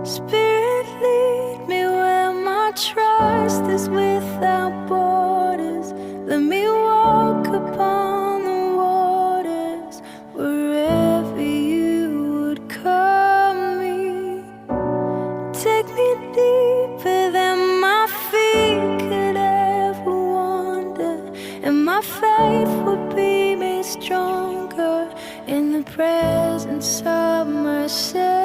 Spirit, lead me where my trust is without borders. Let me walk upon the waters wherever you would call me. Take me deeper than my feet could ever wander, and my faith would be made stronger in the presence of myself.